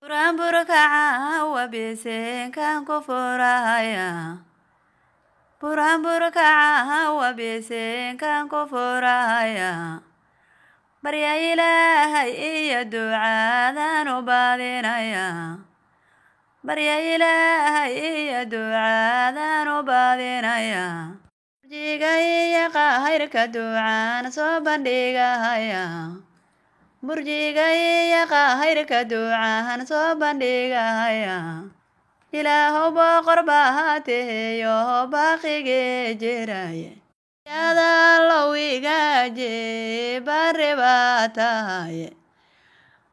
Buramburkaca wabisinkan kufuraya. Buramburkaca wabisinkan kufuraya. Barya Ilaahay iyo ducadan u baadinaya. Barya Ilaahay iyo ducadan u baadinaya. Murjiga iyo qahayrka ducaan soo bandhigahaya. Murjiga iyo qahayrka ducaan soo bandhigahaya. Ilaahow boqor baa taheeyo baaqigii jiraye. Baryada Allow iga ajiib barri baa tahaye.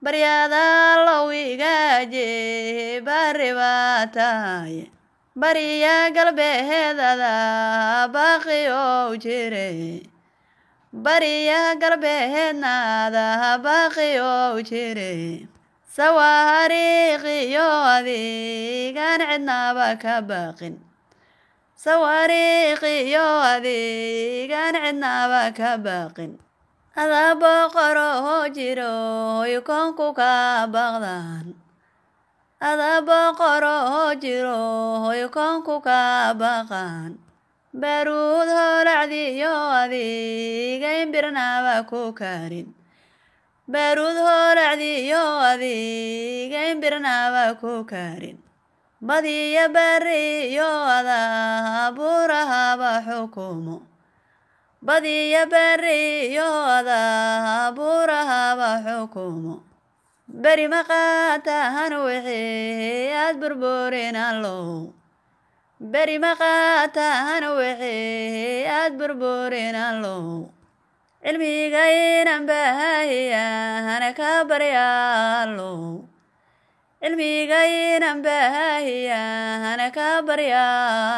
Baryada Allow iga ajiib barri baa tahaye. Bariya galbeedada baaqi oo jire. Bariya galbeednada baaqi oo jire. Sawaariiqiyo adigaan cidnaba ka baqin. Sawaariiqiyo adigaan cidnaba ka baqin. Ada boqor oo jiro koonku ka baqdaan. Ada boqor oo jiro koonku ka baqaan. Baruud holacdiyo adiga imbirnaba ku karin. Baruud holacdiyo adiga imbirnaba ku karin. Badiya bariyo ada burahaba xukumo. Badiya bariyo ada burahaba xukumo. Bari maqaatahan wixii aad burburin Allow. Bari maqaatahan wixii aad burburin Allow. Cilmiga inaan baahiyan ka barya Allow. Cilmiga inaan baahiyan ka barya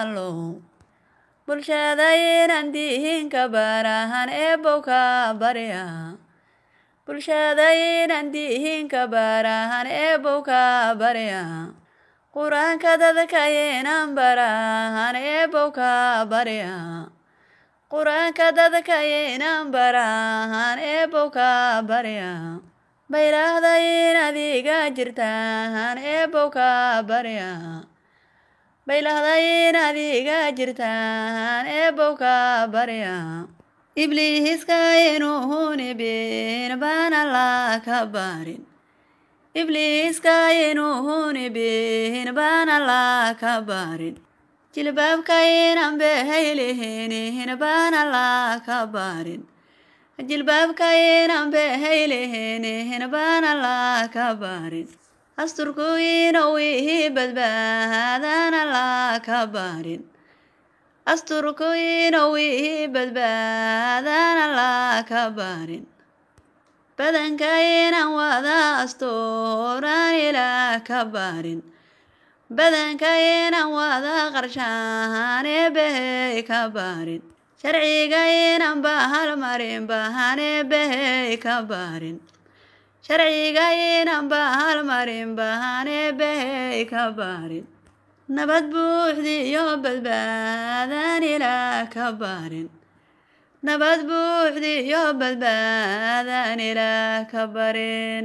Allow. Bulshada inaan dihin ka barahan eebow ka barya. Bulshada inaan dihin ka barahan eebow ka barya. Quraanka dadka inaan barahan eebow ka barya. Quraanka dadka inaan barahan eebow ka barya. Baylahda inaad iga jirtaan eebow ka barya. Baylahda inaad iga jirtaan eebow ka barya. Ibliiska inuu nibin baan Alla ka barin. Ibliiska inuu nibin baan Alla ka barin. Jilbaabka inaan behaylihin baan Alla ka barin. Jilbaabka inaan behaylihin baan Alla ka barin. Asturku inuu ii badbaadaan Alla ka barin. Asturku inuu ii badbaadaan Alla ka barin. Badanka inaan wada asturaan Ilaah ka barin. Badanka inaan wada qarshaan eebbahey ka barin. Sharciga inaan bahal marin bahan eebbahey ka barin. Sharciga inaan bahal marin bahan eebbahey ka barin. Nabad buuxdiyo badbaadaan Ilaah ka barin. Nabad buuxdiyo badbaadaan Ilaah ka barin.